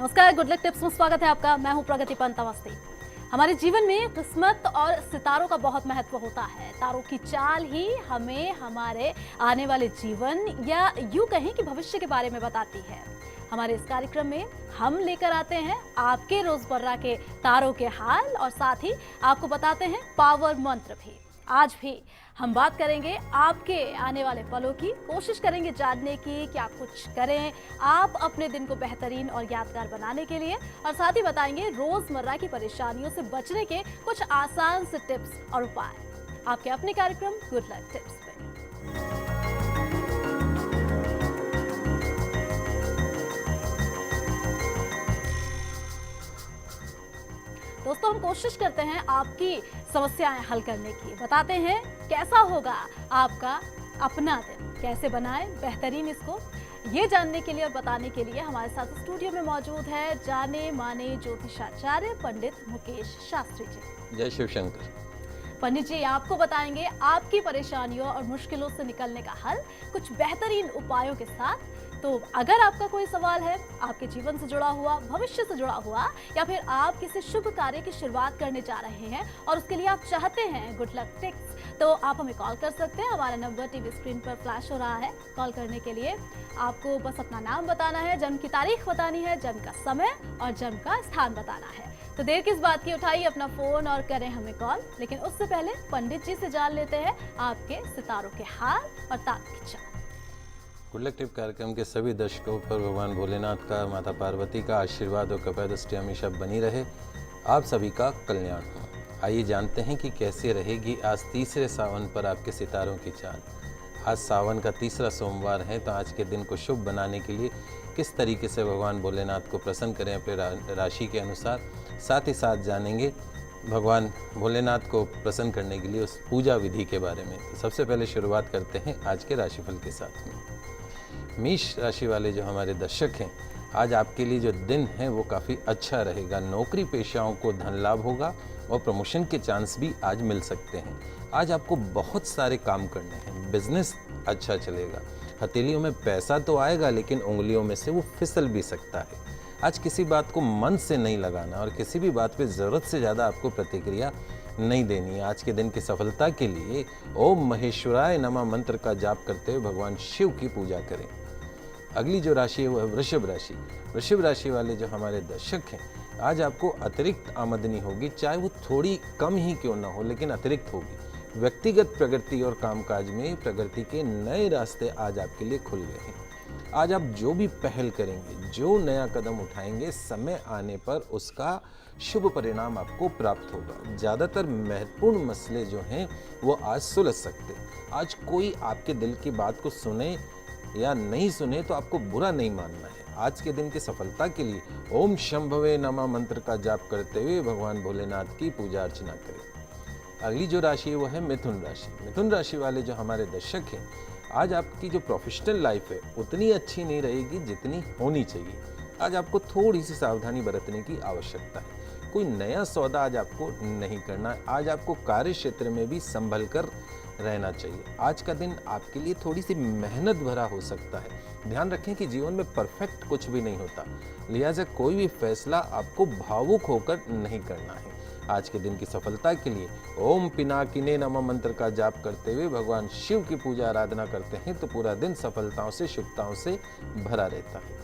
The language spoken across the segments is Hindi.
नमस्कार, गुड लक टिप्स में स्वागत है आपका। मैं हूं प्रगति पंत। नमस्ते। हमारे जीवन में किस्मत और सितारों का बहुत महत्व होता है। तारों की चाल ही हमें हमारे आने वाले जीवन या यूं कहें कि भविष्य के बारे में बताती है। हमारे इस कार्यक्रम में हम लेकर आते हैं आपके रोजमर्रा के तारों के हाल और साथ ही आपको बताते हैं पावर मंत्र भी। आज भी हम बात करेंगे आपके आने वाले पलों की, कोशिश करेंगे जानने की कि आप कुछ करें आप अपने दिन को बेहतरीन और यादगार बनाने के लिए, और साथ ही बताएंगे रोजमर्रा की परेशानियों से बचने के कुछ आसान से टिप्स और उपाय आपके अपने कार्यक्रम गुड लक टिप्स में। दोस्तों, हम कोशिश करते हैं आपकी समस्याएं हल करने की, बताते हैं कैसा होगा आपका अपना दिन, कैसे बनाएं बेहतरीन इसको। ये जानने के लिए और बताने के लिए हमारे साथ स्टूडियो में मौजूद है जाने माने ज्योतिषाचार्य पंडित मुकेश शास्त्री जी। जय शिव शंकर। पंडित जी आपको बताएंगे आपकी परेशानियों और मुश्किलों से निकलने का हल कुछ बेहतरीन उपायों के साथ। तो अगर आपका कोई सवाल है आपके जीवन से जुड़ा हुआ, भविष्य से जुड़ा हुआ, या फिर आप किसी शुभ कार्य की शुरुआत करने जा रहे हैं और उसके लिए आप चाहते हैं गुड लक टिप्स, तो आप हमें कॉल कर सकते हैं। हमारा नंबर टीवी स्क्रीन पर फ्लैश हो रहा है। कॉल करने के लिए आपको बस अपना नाम बताना है, जन्म की तारीख बतानी है, जन्म का समय और जन्म का स्थान बताना है। तो देर किस बात की, उठाइए अपना फोन और करें हमें कॉल। लेकिन उससे पहले पंडित जी से जान लेते हैं आपके सितारों के हाल और ताक की चाल। गुड लक टिप कार्यक्रम के सभी दर्शकों पर भगवान भोलेनाथ का, माता पार्वती का आशीर्वाद और कृपा दृष्टि हमेशा बनी रहे। आप सभी का कल्याण हो। आइए जानते हैं कि कैसे रहेगी आज तीसरे सावन पर आपके सितारों की चाल। आज सावन का तीसरा सोमवार है, तो आज के दिन को शुभ बनाने के लिए किस तरीके से भगवान भोलेनाथ को प्रसन्न करें अपने राशि के अनुसार। साथ ही साथ जानेंगे भगवान भोलेनाथ को प्रसन्न करने के लिए उस पूजा विधि के बारे में। तो सबसे पहले शुरुआत करते हैं आज के राशिफल के साथ में। मेष राशि वाले जो हमारे दर्शक हैं, आज आपके लिए जो दिन है वो काफ़ी अच्छा रहेगा। नौकरी पेशाओं को धन लाभ होगा और प्रमोशन के चांस भी आज मिल सकते हैं। आज आपको बहुत सारे काम करने हैं, बिजनेस अच्छा चलेगा। हथेलियों में पैसा तो आएगा लेकिन उंगलियों में से वो फिसल भी सकता है। आज किसी बात को मन से नहीं लगाना और किसी भी बात पे ज़रूरत से ज़्यादा आपको प्रतिक्रिया नहीं देनी है। आज के दिन की सफलता के लिए ओम महेश्वराय नमः मंत्र का जाप करते हुए भगवान शिव की पूजा करें। अगली जो राशि है वो है वृषभ राशि। वृषभ राशि वाले जो हमारे दर्शक हैं, आज आपको अतिरिक्त आमदनी होगी, चाहे वो थोड़ी कम ही क्यों ना हो लेकिन अतिरिक्त होगी। व्यक्तिगत प्रगति और कामकाज में प्रगति के नए रास्ते आज आपके लिए खुल गए हैं। आज आप जो भी पहल करेंगे, जो नया कदम उठाएंगे, समय आने पर उसका शुभ परिणाम आपको प्राप्त होगा। ज़्यादातर महत्वपूर्ण मसले जो हैं वो आज सुलझ सकते हैं। आज कोई आपके दिल की बात को सुने या नहीं सुने तो आपको बुरा नहीं मानना है। आज के दिन की सफलता के लिए ओम शंभवे नमः मंत्र का जाप करते हुए भगवान भोलेनाथ की पूजा अर्चना करें। अगली जो राशि है वो है मिथुन राशि। मिथुन राशि वाले जो हमारे दर्शक हैं, आज आपकी जो प्रोफेशनल लाइफ है उतनी अच्छी नहीं रहेगी जितनी होनी चाहिए। आज आपको थोड़ी सी सावधानी बरतने की आवश्यकता है। कोई नया सौदा आज आपको नहीं करना है। आज आपको कार्य क्षेत्र में भी संभल कर रहना चाहिए। आज का दिन आपके लिए थोड़ी सी मेहनत भरा हो सकता है। ध्यान रखें कि जीवन में परफेक्ट कुछ भी नहीं होता, लिहाजा कोई भी फैसला आपको भावुक होकर नहीं करना है। आज के दिन की सफलता के लिए ओम पिनाकिने नमः मंत्र का जाप करते हुए भगवान शिव की पूजा आराधना करते हैं तो पूरा दिन सफलताओं से, शुभताओं से भरा रहता है।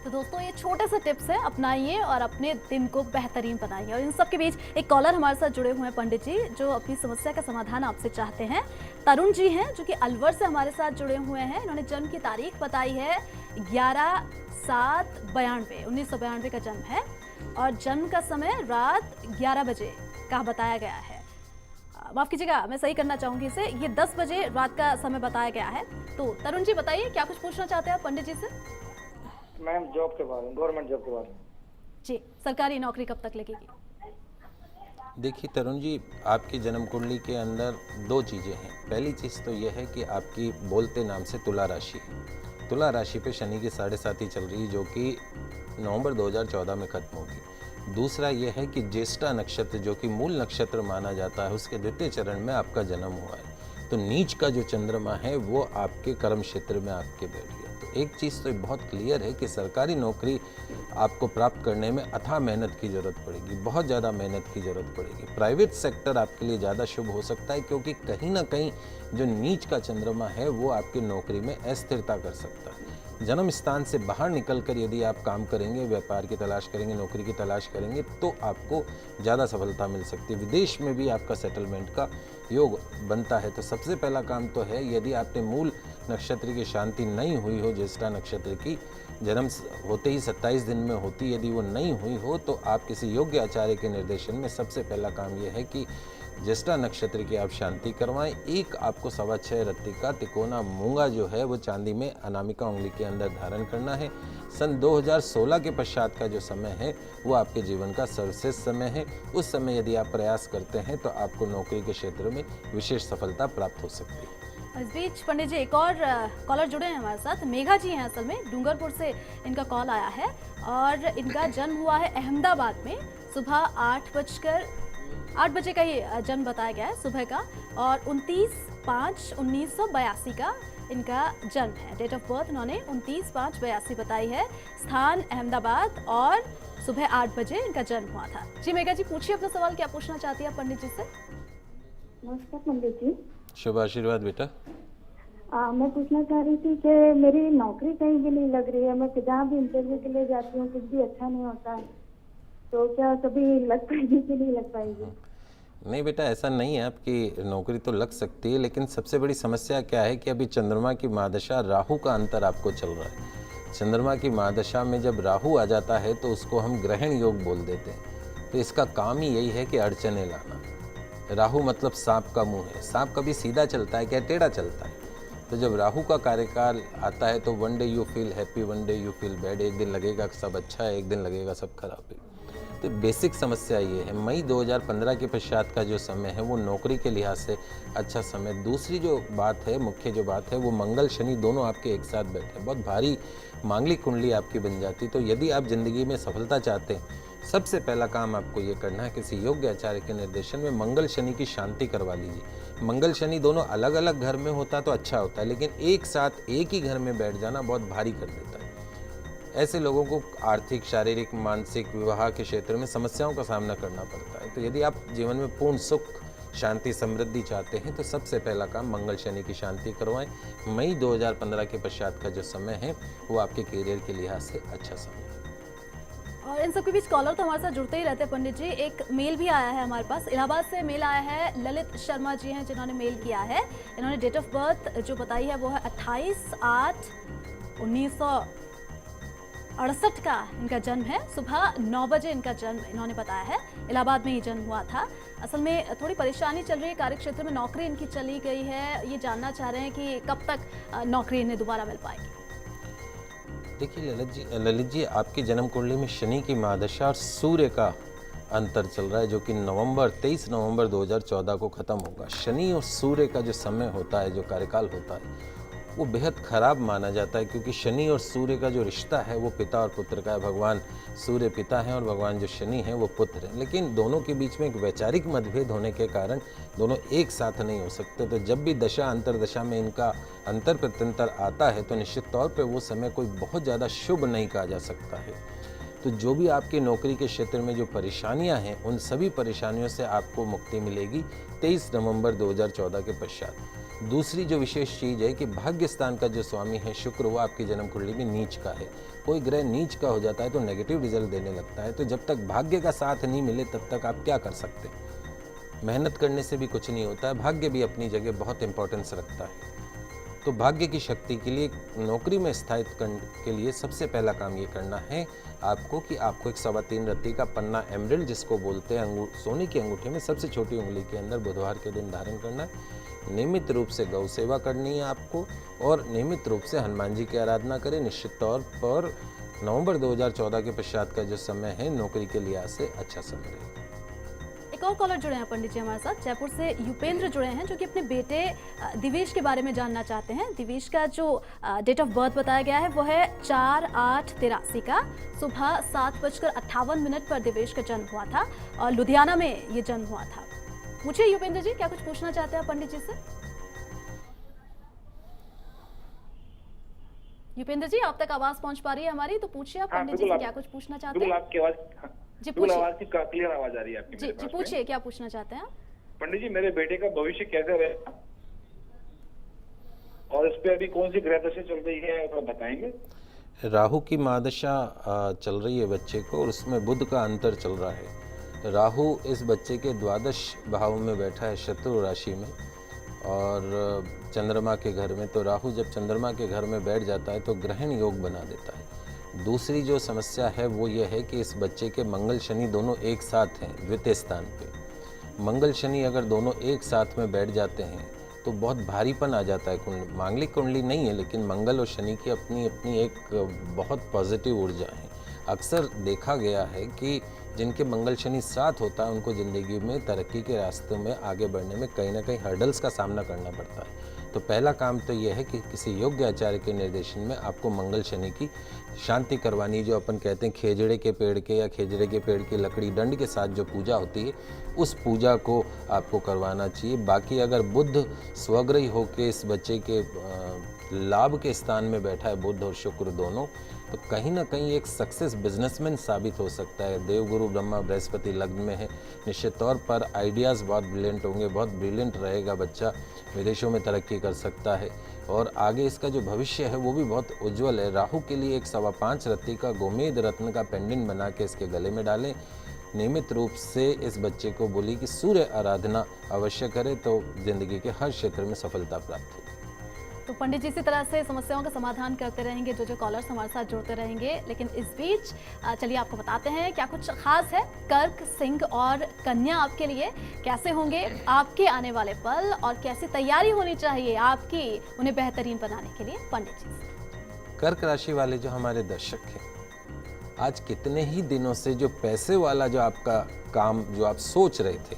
तो दोस्तों, ये छोटे से टिप्स है, अपनाइए और अपने दिन को बेहतरीन बनाइए। और इन सब के बीच एक कॉलर हमारे साथ जुड़े हुए हैं पंडित जी, जो अपनी समस्या का समाधान आपसे चाहते हैं। तरुण जी हैं जो कि अलवर से हमारे साथ जुड़े हुए हैं। इन्होंने जन्म की तारीख बताई है 11/7/92, 1992 का जन्म है और जन्म का समय रात 11 बजे का बताया गया है। माफ कीजिएगा, मैं सही करना चाहूंगी इसे, ये 10 बजे रात का समय बताया गया है। तो तरुण जी बताइए, क्या कुछ पूछना चाहते हैं आप पंडित जी से? मैम जॉब के बारे में, गवर्नमेंट जॉब के बारे में। जी, सरकारी नौकरी कब तक लगेगी? देखिए तरुण जी, आपकी जन्म कुंडली के अंदर दो चीज़ें हैं। पहली चीज़ तो यह है कि आपकी बोलते नाम से तुला राशि है। तुला राशि पे शनि की 7.5 चल रही है जो कि नवंबर 2014 में खत्म होगी। दूसरा यह है कि ज्येष्ठा नक्षत्र जो कि मूल नक्षत्र माना जाता है उसके द्वितीय चरण में आपका जन्म हुआ है। तो नीच का जो चंद्रमा है वो आपके कर्म क्षेत्र में आपके बैठ गया। तो एक चीज़ तो बहुत क्लियर है कि सरकारी नौकरी आपको प्राप्त करने में अथाह मेहनत की ज़रूरत पड़ेगी, बहुत ज़्यादा मेहनत की ज़रूरत पड़ेगी। प्राइवेट सेक्टर आपके लिए ज़्यादा शुभ हो सकता है, क्योंकि कहीं ना कहीं जो नीच का चंद्रमा है वो आपकी नौकरी में अस्थिरता कर सकता है। जन्म स्थान से बाहर निकलकर यदि आप काम करेंगे, व्यापार की तलाश करेंगे, नौकरी की तलाश करेंगे, तो आपको ज़्यादा सफलता मिल सकती है। विदेश में भी आपका सेटलमेंट का योग बनता है। तो सबसे पहला काम तो है, यदि आपने मूल नक्षत्र की शांति नहीं हुई हो, ज्येष्ठा नक्षत्र की जन्म होते ही 27 दिन में होती, यदि वो नहीं हुई हो, तो आप किसी योग्य आचार्य के निर्देशन में सबसे पहला काम ये है कि ज्येष्ठा नक्षत्र की आप शांति करवाएं। एक आपको 6.25 रत्ती का तिकोना मूंगा जो है वो चांदी में अनामिका उंगली के अंदर धारण करना है। सन 2016 के पश्चात का जो समय है वो आपके जीवन का सर्वश्रेष्ठ समय है। उस समय यदि आप प्रयास करते हैं तो आपको नौकरी के क्षेत्र में विशेष सफलता प्राप्त हो सकती है। इस बीच पंडित जी एक और कॉलर जुड़े हैं हमारे साथ। मेघा जी हैं, असल में डूंगरपुर से इनका कॉल आया है और इनका जन्म हुआ है अहमदाबाद में। सुबह 8 बजे का ये जन्म बताया गया है सुबह का, और 29/5/1982 का इनका जन्म है। डेट ऑफ बर्थ इन्होंने 29/5/82 बताई है। स्थान अहमदाबाद और सुबह 8 बजे इनका जन्म हुआ था। जी मेघा जी, पूछिए अपना सवाल, क्या पूछना चाहती है पंडित जी से? नमस्कार पंडित जी। शुभ आशीर्वाद बेटा। मैं पूछना चाह रही थी कि मेरी नौकरी कहीं भी नहीं लग रही है। मैं जहाँ भी इंटरव्यू के लिए जाती हूँ कुछ भी अच्छा नहीं होता है, तो क्या कभी लग पाएगी कि नहीं लग पाएगी? नहीं बेटा, ऐसा नहीं है, आपकी नौकरी तो लग सकती है, लेकिन सबसे बड़ी समस्या क्या है कि अभी चंद्रमा की महादशा राहु का अंतर आपको चल रहा है। चंद्रमा की महादशा में जब राहु आ जाता है तो उसको हम ग्रहण योग बोल देते हैं। तो इसका काम ही यही है कि अड़चने लाना। राहु मतलब सांप का मुंह है। सांप कभी सीधा चलता है क्या, टेढ़ा चलता है? तो जब राहु का कार्यकाल आता है तो one day you feel happy, one day you feel bad. एक दिन लगेगा सब अच्छा है, एक दिन लगेगा सब खराब है। तो बेसिक समस्या ये है। मई 2015 के पश्चात का जो समय है वो नौकरी के लिहाज से अच्छा समय। दूसरी जो बात है, मुख्य जो बात है, वो मंगल शनि दोनों आपके एक साथ बैठे, बहुत भारी मांगलिक कुंडली आपकी बन जाती। तो यदि आप जिंदगी में सफलता चाहते हैं, सबसे पहला काम आपको ये करना है, किसी योग्य आचार्य के निर्देशन में मंगल शनि की शांति करवा लीजिए। मंगल शनि दोनों अलग अलग घर में होता तो अच्छा होता है, लेकिन एक साथ एक ही घर में बैठ जाना बहुत भारी कर देता है। ऐसे लोगों को आर्थिक, शारीरिक, मानसिक, विवाह के क्षेत्र में समस्याओं का सामना करना पड़ता है। तो यदि आप जीवन में पूर्ण सुख, शांति, समृद्धि चाहते हैं तो सबसे पहला काम मंगल शनि की शांति करवाएं। मई 2015 के पश्चात का जो समय है वो आपके करियर के लिहाज से अच्छा समय है। और इन सबके बीच कॉलर तो हमारे साथ जुड़ते ही रहते हैं पंडित जी। एक मेल भी आया है हमारे पास, इलाहाबाद से मेल आया है। ललित शर्मा जी हैं जिन्होंने मेल किया है। इन्होंने डेट ऑफ बर्थ जो बताई है वो है 28/8/1968 का इनका जन्म है। सुबह 9 बजे इनका जन्म इन्होंने बताया है। इलाहाबाद में ही जन्म हुआ था। असल में थोड़ी परेशानी चल रही है, कार्य क्षेत्र में नौकरी इनकी चली गई है। ये जानना चाह रहे हैं कि कब तक नौकरी इन्हें दोबारा मिल पाएगी। देखिए ललित जी, आपकी जन्म कुंडली में शनि की महादशा और सूर्य का अंतर चल रहा है, जो कि 23 नवंबर 2014 को खत्म होगा। शनि और सूर्य का जो समय होता है, जो कार्यकाल होता है, वो बेहद खराब माना जाता है, क्योंकि शनि और सूर्य का जो रिश्ता है वो पिता और पुत्र का है। भगवान सूर्य पिता हैं और भगवान जो शनि हैं वो पुत्र हैं, लेकिन दोनों के बीच में एक वैचारिक मतभेद होने के कारण दोनों एक साथ नहीं हो सकते। तो जब भी दशा अंतरदशा में इनका अंतर प्रत्यंतर आता है तो निश्चित तौर पर वो समय कोई बहुत ज़्यादा शुभ नहीं कहा जा सकता है। तो जो भी आपकी नौकरी के क्षेत्र में जो परेशानियां हैं, उन सभी परेशानियों से आपको मुक्ति मिलेगी 23 नवंबर 2014 के पश्चात। दूसरी जो विशेष चीज़ है कि भाग्य स्थान का जो स्वामी है शुक्र, वो आपकी जन्म कुंडली में नीच का है। कोई ग्रह नीच का हो जाता है तो नेगेटिव रिजल्ट देने लगता है। तो जब तक भाग्य का साथ नहीं मिले तब तक आप क्या कर सकते हैं? मेहनत करने से भी कुछ नहीं होता है। भाग्य भी अपनी जगह बहुत इंपॉर्टेंस रखता है। तो भाग्य की शक्ति के लिए, नौकरी में स्थायित्व के लिए सबसे पहला काम ये करना है आपको कि आपको एक 3.25 रत्ती का पन्ना एमरल्ड जिसको बोलते हैं, सोने की अंगूठी में सबसे छोटी उंगली के अंदर बुधवार के दिन धारण करना है। नियमित रूप से गौ सेवा करनी है आपको, और नियमित रूप से हनुमान जी की आराधना करें। निश्चित तौर पर नवंबर 2014 के पश्चात का जो समय है नौकरी के लिहाज से अच्छा समय रहेगा। एक और कॉलर जुड़े हैं पंडित जी हमारे साथ, जयपुर से युपेंद्र जुड़े हैं, जो कि अपने बेटे दिवेश के बारे में जानना चाहते हैं। दिवेश का जो डेट ऑफ बर्थ बताया गया है वो है 4/8/83 का। सुबह 7:58 पर दिवेश का जन्म हुआ था और लुधियाना में ये जन्म हुआ था। पूछिए युपेंद्र जी, क्या कुछ पूछना चाहते हैं पंडित जी से? युपेंद्र जी, आप तक आवाज पहुंच पा रही है हमारी? तो पूछिए आप हाँ, पंडित जी बिल्कुल से क्या कुछ पूछना चाहते बिल्कुल हैं? आपकी आवाज जी बिल्कुल पूछिए। आवाज की क्लियर आवाज आ रही है आपकी जी मेरे जी पास में। पूछिए, क्या पूछना चाहते हैं आप? पंडित जी, मेरे बेटे का भविष्य कैसे रहेगा और इस पे अभी कौन सी ग्रह दशा चल रही है, थोड़ा बताएंगे? राहु की महादशा चल रही है बच्चे को, और उसमें बुध का अंतर चल रहा है। राहु इस बच्चे के द्वादश भाव में बैठा है, शत्रु राशि में, और चंद्रमा के घर में। तो राहु जब चंद्रमा के घर में बैठ जाता है तो ग्रहण योग बना देता है। दूसरी जो समस्या है वो ये है कि इस बच्चे के मंगल शनि दोनों एक साथ हैं द्वितीय स्थान पे। मंगल शनि अगर दोनों एक साथ में बैठ जाते हैं तो बहुत भारीपन आ जाता है। कुंडली, मांगलिक कुंडली नहीं है, लेकिन मंगल और शनि की अपनी अपनी एक बहुत पॉजिटिव ऊर्जा है। अक्सर देखा गया है कि जिनके मंगल शनि साथ होता है उनको ज़िंदगी में तरक्की के रास्तों में आगे बढ़ने में कहीं ना कहीं हर्डल्स का सामना करना पड़ता है। तो पहला काम तो यह है कि किसी योग्य आचार्य के निर्देशन में आपको मंगल शनि की शांति करवानी, जो अपन कहते हैं खेजड़े के पेड़ के या खेजड़े के पेड़ की लकड़ी डंड के साथ जो पूजा होती है, उस पूजा को आपको करवाना चाहिए। बाकी अगर बुध स्वग्रही होकर इस बच्चे के लाभ के स्थान में बैठा है, बुध और शुक्र दोनों, तो कहीं ना कहीं एक सक्सेस बिजनेसमैन साबित हो सकता है। देवगुरु ब्रह्मा बृहस्पति लग्न में है, निश्चित तौर पर आइडियाज़ बहुत ब्रिलियंट होंगे, बहुत ब्रिलियंट रहेगा बच्चा, विदेशों में तरक्की कर सकता है, और आगे इसका जो भविष्य है वो भी बहुत उज्जवल है। राहु के लिए एक 5.25 रत्ती का गोमेद रत्न का पेंडेंट बना के इसके गले में डालें। नियमित रूप से इस बच्चे को बोली कि सूर्य आराधना अवश्य करे, तो जिंदगी के हर क्षेत्र में सफलता प्राप्त होगी। तो पंडित जी इसी तरह से समस्याओं का समाधान करते रहेंगे, जो कॉलर्स हमारे साथ जुड़ते रहेंगे। लेकिन इस बीच चलिए आपको बताते हैं क्या कुछ खास है कर्क, सिंह और कन्या आपके लिए कैसे होंगे आपके आने वाले पल, और कैसी तैयारी होनी चाहिए आपकी उन्हें बेहतरीन बनाने के लिए पंडित जी से। कर्क राशि वाले जो हमारे दर्शक हैं, आज कितने ही दिनों से जो पैसे वाला जो आपका काम जो आप सोच रहे थे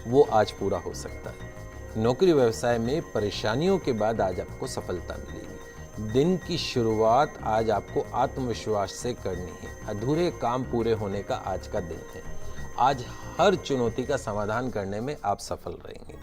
वो आज पूरा हो सकता है। नौकरी व्यवसाय में परेशानियों के बाद आज आपको सफलता मिलेगी। दिन की शुरुआत आज आपको आत्मविश्वास से करनी है। अधूरे काम पूरे होने का आज का दिन है। आज हर चुनौती का समाधान करने में आप सफल रहेंगे।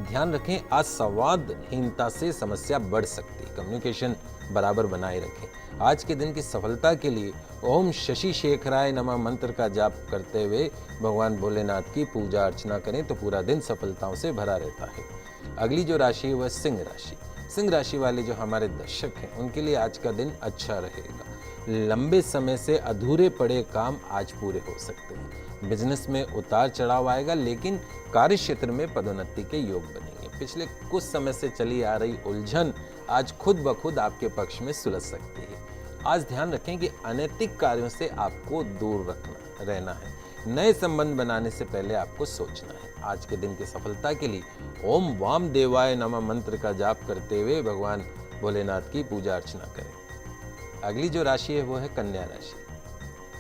ध्यान रखें, आज संवादहीनता से समस्या बढ़ सकती है। कम्युनिकेशन बराबर बनाए रखें। आज के दिन की सफलता के लिए ओम शशि शेखराय नमः मंत्र का जाप करते हुए भगवान भोलेनाथ की पूजा अर्चना करें तो पूरा दिन सफलताओं से भरा रहता है। अगली जो राशि है वह सिंह राशि। सिंह राशि वाले जो हमारे दर्शक हैं उनके लिए आज का दिन अच्छा रहेगा। लंबे समय से अधूरे पड़े काम आज पूरे हो सकते हैं। बिजनेस में उतार चढ़ाव आएगा, लेकिन कार्य क्षेत्र में पदोन्नति के योग बनेंगे। पिछले कुछ समय से चली आ रही उलझन आज खुद ब खुद आपके पक्ष में सुलझ सकती है। आज ध्यान रखें कि अनैतिक कार्यों से आपको दूर रहना है। नए संबंध बनाने से पहले आपको सोचना है। आज के दिन की सफलता के लिए ओम वाम देवाय नमः मंत्र का जाप करते हुए भगवान भोलेनाथ की पूजा अर्चना करें। अगली जो राशि है वो है कन्या राशि।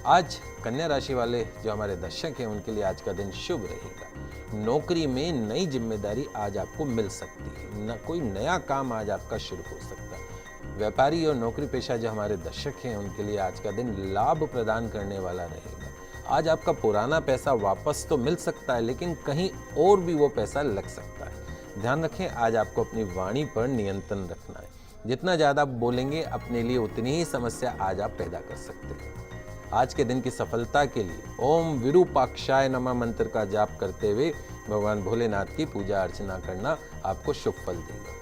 आज कन्या राशि वाले जो हमारे दर्शक हैं उनके लिए आज का दिन शुभ रहेगा। नौकरी में नई जिम्मेदारी आज आपको मिल सकती है। कोई नया काम आज आपका शुरू हो सकता है। व्यापारी और नौकरी पेशा जो हमारे दर्शक हैं उनके लिए आज का दिन लाभ प्रदान करने वाला रहेगा। आज आपका पुराना पैसा वापस तो मिल सकता है, लेकिन कहीं और भी वो पैसा लग सकता है। ध्यान रखें, आज आपको अपनी वाणी पर नियंत्रण रखना है। जितना ज़्यादा बोलेंगे अपने लिए उतनी ही समस्या आज आप पैदा कर सकते हैं। आज के दिन की सफलता के लिए ओम विरूपाक्षाय नमः मंत्र का जाप करते हुए भगवान भोलेनाथ की पूजा अर्चना करना आपको शुभ फल देगा।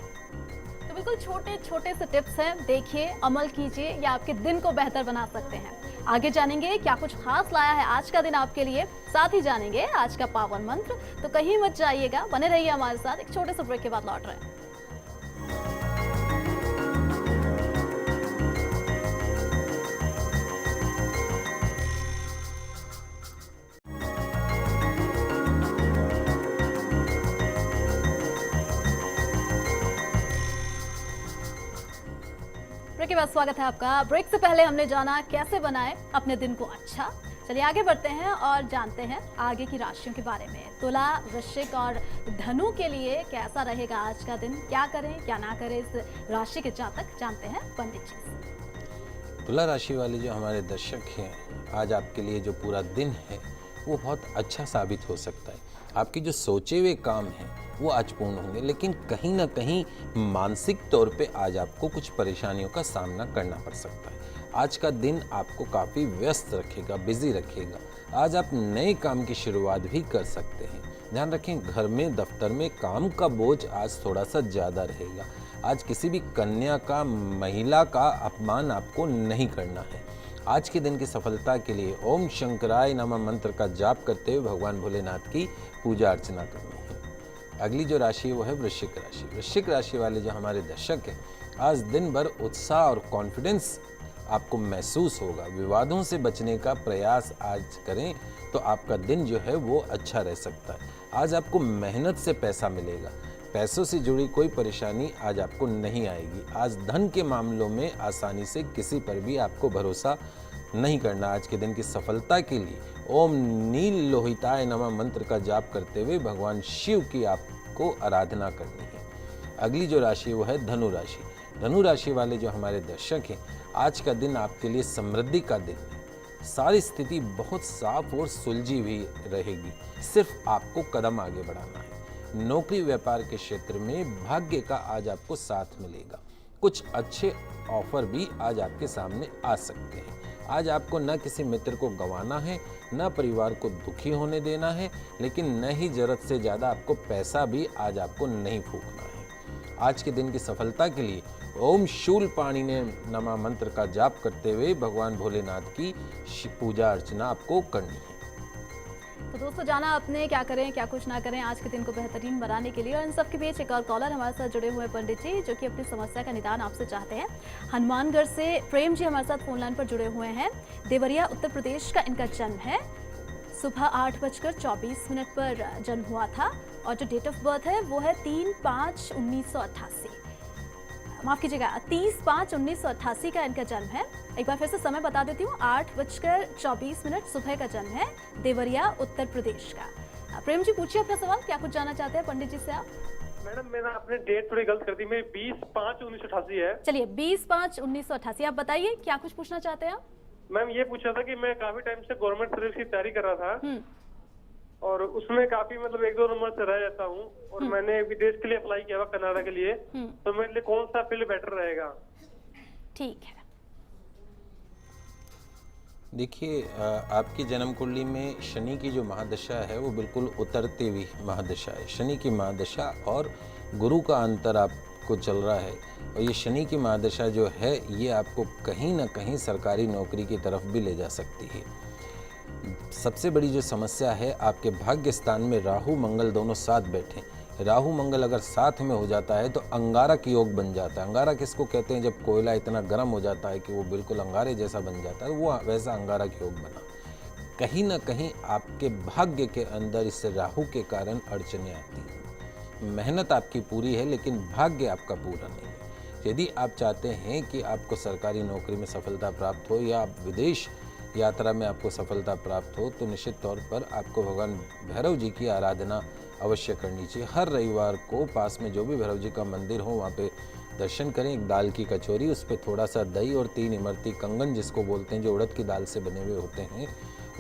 तो बिल्कुल छोटे छोटे से टिप्स हैं, देखिए, अमल कीजिए, या आपके दिन को बेहतर बना सकते हैं। आगे जानेंगे क्या कुछ खास लाया है आज का दिन आपके लिए, साथ ही जानेंगे आज का पावन मंत्र। तो कहीं मत जाइएगा, बने रहिए हमारे साथ। एक छोटे से ब्रेक के बाद लौट रहे हैं। ब्रेक के बाद स्वागत है आपका। ब्रेक से पहले हमने जाना कैसे बनाएं अपने दिन को अच्छा। चलिए आगे बढ़ते हैं और जानते हैं आगे की राशियों के बारे में। तुला, वृश्चिक और धनु के लिए कैसा रहेगा आज का दिन, क्या करें क्या ना करें, इस राशि के जातक जानते हैं पंडित जी से। तुला राशि वाले जो हमारे दर्शक हैं, आज आपके लिए जो पूरा दिन है वो बहुत अच्छा साबित हो सकता है। आपके जो सोचे हुए काम हैं वो आज पूर्ण होंगे। लेकिन कहीं ना कहीं मानसिक तौर पे आज आपको कुछ परेशानियों का सामना करना पड़ सकता है। आज का दिन आपको काफ़ी व्यस्त रखेगा, बिजी रखेगा। आज आप नए काम की शुरुआत भी कर सकते हैं। ध्यान रखें, घर में दफ्तर में काम का बोझ आज थोड़ा सा ज़्यादा रहेगा। आज किसी भी कन्या का, महिला का अपमान आपको नहीं करना है। आज के दिन की सफलता के लिए ओम शंकराय नमः मंत्र का जाप करते हुए भगवान भोलेनाथ की पूजा अर्चना करनी है। अगली जो राशि है वो है वृश्चिक राशि। वृश्चिक राशि वाले जो हमारे दर्शक हैं, आज दिन भर उत्साह और कॉन्फिडेंस आपको महसूस होगा। विवादों से बचने का प्रयास आज करें तो आपका दिन जो है वो अच्छा रह सकता है। आज आपको मेहनत से पैसा मिलेगा। पैसों से जुड़ी कोई परेशानी आज आपको नहीं आएगी। आज धन के मामलों में आसानी से किसी पर भी आपको भरोसा नहीं करना। आज के दिन की सफलता के लिए ओम नील लोहिताय नमः मंत्र का जाप करते हुए भगवान शिव की आपको आराधना करनी है। अगली जो राशि वो है धनु राशि। धनु राशि वाले जो हमारे दर्शक हैं, आज का दिन आपके लिए समृद्धि का दिन है। सारी स्थिति बहुत साफ और सुलझी हुई रहेगी। सिर्फ आपको कदम आगे बढ़ाना है। नौकरी व्यापार के क्षेत्र में भाग्य का आज आपको साथ मिलेगा। कुछ अच्छे ऑफर भी आज आपके सामने आ सकते हैं। आज आपको न किसी मित्र को गंवाना है, न परिवार को दुखी होने देना है, लेकिन न ही जरूरत से ज़्यादा आपको पैसा भी आज आपको नहीं फूकना है। आज के दिन की सफलता के लिए ओम शूलपाणिने नमः मंत्र का जाप करते हुए भगवान भोलेनाथ की पूजा अर्चना आपको करनी है। तो दोस्तों, जाना आपने क्या करें क्या कुछ ना करें आज के दिन को बेहतरीन बनाने के लिए। और इन सब के बीच एक और कॉलर हमारे साथ जुड़े हुए हैं, पंडित जी, जो कि अपनी समस्या का निदान आपसे चाहते हैं। हनुमानगढ़ से प्रेम जी हमारे साथ फोन लाइन पर जुड़े हुए हैं। देवरिया उत्तर प्रदेश का इनका जन्म है। सुबह 8:24 पर जन्म हुआ था और जो डेट ऑफ बर्थ है वो है 3/5/1988। माफ कीजिएगा, 30/5/1988 का इनका जन्म है। एक बार फिर से समय बता देती हूँ, 8:24 सुबह का जन्म है, देवरिया उत्तर प्रदेश का। प्रेम जी, पूछिए अपना सवाल, क्या कुछ जानना चाहते हैं पंडित जी से आप? मैडम, मैंने अपने डेट थोड़ी गलत कर दी। मेरी 20/5/1988 है। चलिए, 20/5/1988 आप बताइए, क्या कुछ पूछना चाहते हैं आप? मैम, ये पूछा था कि मैं काफी टाइम से गवर्नमेंट सर्विस की तैयारी कर रहा था और उसमें काफी मतलब 1-2 नंबर से रह जाता हूँ और मैंने विदेश के लिए अप्लाई किया हुआ, कनाडा के लिए। तो मेरे लिए कौन सा फील्ड बेटर रहेगा? ठीक है। देखिए, आपकी जन्म कुंडली में शनि की जो महादशा है वो बिल्कुल उतरती हुई महादशा है। शनि की महादशा और गुरु का अंतर आपको चल रहा है और ये शनि की महादशा जो है ये आपको कहीं ना कहीं सरकारी नौकरी की तरफ भी ले जा सकती है। सबसे बड़ी जो समस्या है, आपके भाग्य स्थान में राहु मंगल दोनों साथ बैठे। राहु मंगल अगर साथ में हो जाता है तो अंगारक योग बन जाता है। अंगारक किसको कहते हैं? जब कोयला इतना गर्म हो जाता है कि वो बिल्कुल अंगारे जैसा बन जाता है, वो वैसा अंगारक योग बना। कहीं ना कहीं आपके भाग्य के अंदर इस राहु के कारण अड़चने आती हैं। मेहनत आपकी पूरी है लेकिन भाग्य आपका पूरा नहीं है। यदि आप चाहते हैं कि आपको सरकारी नौकरी में सफलता प्राप्त हो या आप विदेश यात्रा में आपको सफलता प्राप्त हो, तो निश्चित तौर पर आपको भगवान भैरव जी की आराधना अवश्य करनी चाहिए। हर रविवार को पास में जो भी भैरव जी का मंदिर हो वहाँ पे दर्शन करें। एक दाल की कचौरी, उस पर थोड़ा सा दही और 3 इमरती कंगन जिसको बोलते हैं, जो उड़द की दाल से बने हुए होते हैं,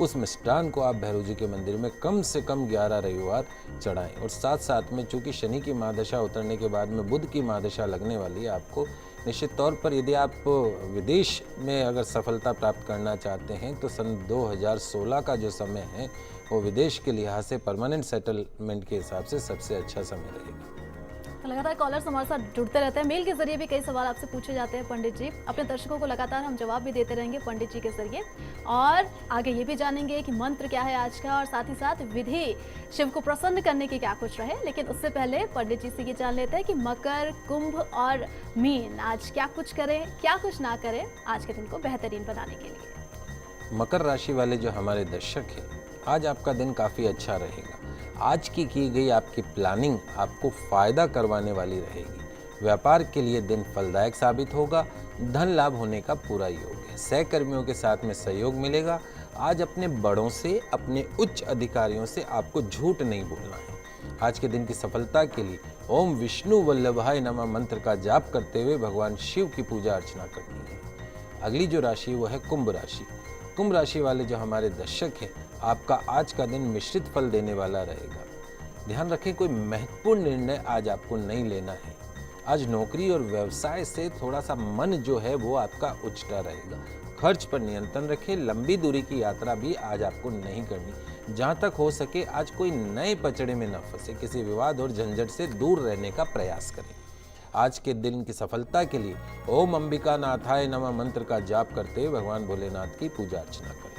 उस मिष्ठान को आप भैरव जी के मंदिर में कम से कम 11 रविवार चढ़ाएं। और साथ साथ में चूँकि शनि की महादशा उतरने के बाद में बुध की महादशा लगने वाली है, आपको निश्चित तौर पर यदि आप विदेश में अगर सफलता प्राप्त करना चाहते हैं तो सन 2016 का जो समय है वो विदेश के लिहाज से परमानेंट सेटलमेंट के हिसाब से सबसे अच्छा समय रहेगा। लगातार कॉलर्स हमारे साथ जुड़ते रहते हैं। मेल के जरिए भी कई सवाल आपसे पूछे जाते हैं पंडित जी। अपने दर्शकों को लगातार हम जवाब भी देते रहेंगे पंडित जी के जरिए, और आगे ये भी जानेंगे कि मंत्र क्या है आज का, और साथ ही साथ विधि शिव को प्रसन्न करने की क्या कुछ रहे। लेकिन उससे पहले पंडित जी से ये जान लेते हैं कि मकर, कुंभ और मीन आज क्या कुछ करें, क्या कुछ ना करें आज के दिन को बेहतरीन बनाने के लिए। मकर राशि वाले जो हमारे दर्शक हैं, आज आपका दिन काफ़ी अच्छा रहेगा। आज की गई आपकी प्लानिंग आपको फायदा करवाने वाली रहेगी। व्यापार के लिए दिन फलदायक साबित होगा। धन लाभ होने का पूरा योग है। सहकर्मियों के साथ में सहयोग मिलेगा। आज अपने बड़ों से, अपने उच्च अधिकारियों से आपको झूठ नहीं बोलना है। आज के दिन की सफलता के लिए ओम विष्णु वल्लभाय नमः मंत्र का जाप करते हुए भगवान शिव की पूजा अर्चना करनी है। अगली जो राशि वो है कुंभ राशि। कुंभ राशि वाले जो हमारे दर्शक हैं, आपका आज का दिन मिश्रित फल देने वाला रहेगा। ध्यान रखें, कोई महत्वपूर्ण निर्णय आज आपको नहीं लेना है। आज नौकरी और व्यवसाय से थोड़ा सा मन जो है वो आपका उचटा रहेगा। खर्च पर नियंत्रण रखें। लंबी दूरी की यात्रा भी आज आपको नहीं करनी। जहां तक हो सके आज कोई नए पचड़े में न फंसे। किसी विवाद और झंझट से दूर रहने का प्रयास करें। आज के दिन की सफलता के लिए ओम अंबिका नाथाय नमः मंत्र का जाप करते हुए भगवान भोलेनाथ की पूजा अर्चना करें।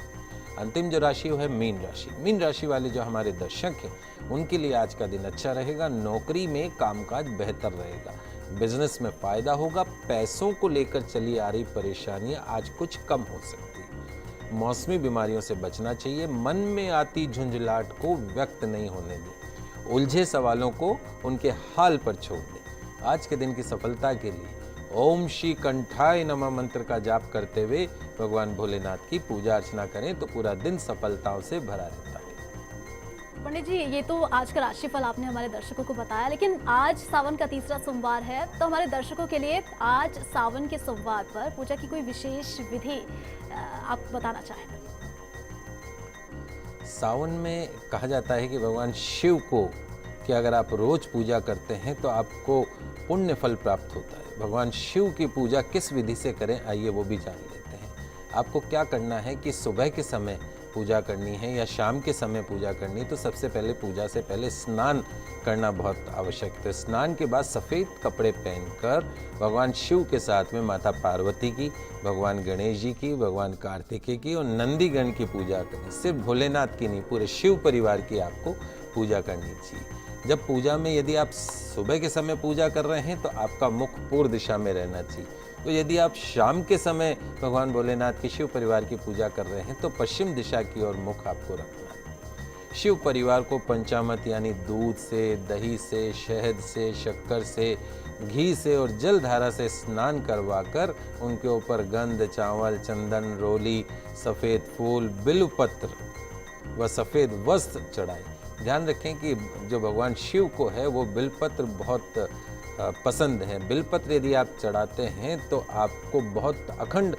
अंतिम जो राशि है मीन राशि। मीन राशि वाले जो हमारे दर्शक हैं उनके लिए आज का दिन अच्छा रहेगा। नौकरी में कामकाज बेहतर रहेगा। बिजनेस में फायदा होगा। पैसों को लेकर चली आ रही परेशानियां आज कुछ कम हो सकती है। मौसमी बीमारियों से बचना चाहिए। मन में आती झुंझलाहट को व्यक्त नहीं होने दें। उलझे सवालों को उनके हाल पर छोड़ दें। आज के दिन की सफलता के लिए ओम श्री कंठाय नमः मंत्र का जाप करते हुए भगवान भोलेनाथ की पूजा अर्चना करें तो पूरा दिन सफलताओं से भरा रहता है। पंडित जी, ये तो आज का राशिफल आपने हमारे दर्शकों को बताया, लेकिन आज सावन का तीसरा सोमवार है, तो हमारे दर्शकों के लिए आज सावन के सोमवार पर पूजा की कोई विशेष विधि आप बताना चाहें तो? सावन में कहा जाता है कि भगवान शिव को कि अगर आप रोज पूजा करते हैं तो आपको पुण्य फल प्राप्त होता है। भगवान शिव की पूजा किस विधि से करें, आइए वो भी जान लेते हैं। आपको क्या करना है कि सुबह के समय पूजा करनी है या शाम के समय पूजा करनी है, तो सबसे पहले पूजा से पहले स्नान करना बहुत आवश्यक है। स्नान के बाद सफ़ेद कपड़े पहनकर भगवान शिव के साथ में माता पार्वती की, भगवान गणेश जी की, भगवान कार्तिकेय की और नंदीगण की पूजा करें। सिर्फ भोलेनाथ की नहीं, पूरे शिव परिवार की आपको पूजा करनी चाहिए। जब पूजा में यदि आप सुबह के समय पूजा कर रहे हैं तो आपका मुख पूर्व दिशा में रहना चाहिए। तो यदि आप शाम के समय भगवान भोलेनाथ की शिव परिवार की पूजा कर रहे हैं तो पश्चिम दिशा की ओर मुख आपको रखना है। शिव परिवार को पंचामृत यानी दूध से, दही से, शहद से, शक्कर से, घी से और जल धारा से स्नान करवाकर उनके ऊपर गंध, चावल, चंदन, रोली, सफ़ेद फूल, बिल्वपत्र व सफ़ेद वस्त्र चढ़ाएं। ध्यान रखें कि जो भगवान शिव को है वो बिल्वपत्र बहुत पसंद है। बिल्वपत्र यदि आप चढ़ाते हैं तो आपको बहुत अखंड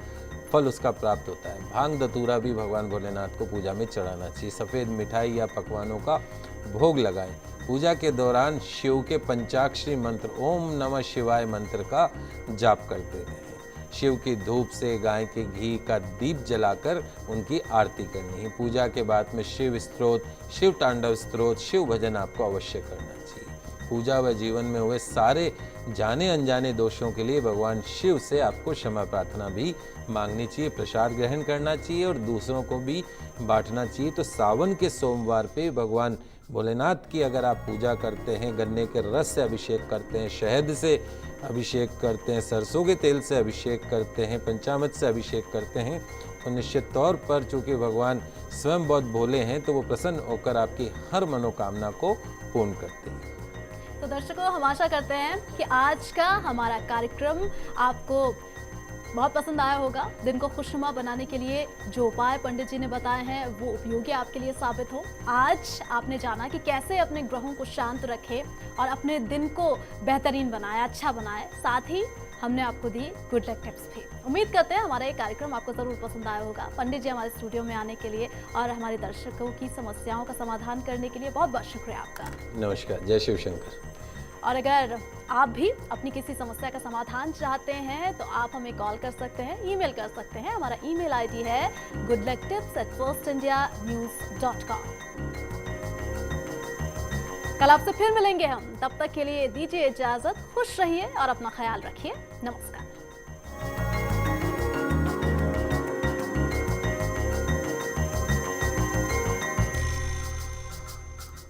फल उसका प्राप्त होता है। भांग धतूरा भी भगवान भोलेनाथ को पूजा में चढ़ाना चाहिए। सफ़ेद मिठाई या पकवानों का भोग लगाएं। पूजा के दौरान शिव के पंचाक्षरी मंत्र ओम नमः शिवाय मंत्र का जाप करते रहें। शिव की धूप से गाय के घी का दीप जलाकर उनकी आरती करनी है। पूजा के बाद में शिव स्तोत्र, शिव तांडव स्तोत्र, शिव भजन आपको अवश्य करना चाहिए। पूजा व जीवन में हुए सारे जाने अनजाने दोषों के लिए भगवान शिव से आपको क्षमा प्रार्थना भी मांगनी चाहिए। प्रसाद ग्रहण करना चाहिए और दूसरों को भी बांटना चाहिए। तो सावन के सोमवार पे भगवान भोलेनाथ की अगर आप पूजा करते हैं, गन्ने के रस से अभिषेक करते हैं, शहद से अभिषेक करते हैं, सरसों के तेल से अभिषेक करते हैं, पंचामृत से अभिषेक करते हैं, तो निश्चित तौर पर चूँकि भगवान स्वयं बहुत भोले हैं तो वो प्रसन्न होकर आपकी हर मनोकामना को पूर्ण करते हैं। तो दर्शकों, हम आशा करते हैं कि आज का हमारा कार्यक्रम आपको बहुत पसंद आया होगा। दिन को खुशनुमा बनाने के लिए जो उपाय पंडित जी ने बताए हैं वो उपयोगी आपके लिए साबित हो। आज आपने जाना कि कैसे अपने ग्रहों को शांत रखें और अपने दिन को बेहतरीन बनाए, अच्छा बनाए। साथ ही हमने आपको दी गुड लक टिप्स भी। उम्मीद करते हैं हमारा ये कार्यक्रम आपको ज़रूर पसंद आया होगा। पंडित जी हमारे स्टूडियो में आने के लिए और हमारे दर्शकों की समस्याओं का समाधान करने के लिए बहुत बहुत शुक्रिया आपका। नमस्कार, जय शिव शंकर। और अगर आप भी अपनी किसी समस्या का समाधान चाहते हैं तो आप हमें कॉल कर सकते हैं, ईमेल कर सकते हैं। हमारा ईमेल आईडी है goodlucktips@firstindianews.com। कल आपसे फिर मिलेंगे हम, तब तक के लिए दीजिए इजाजत। खुश रहिए और अपना ख्याल रखिए। नमस्कार।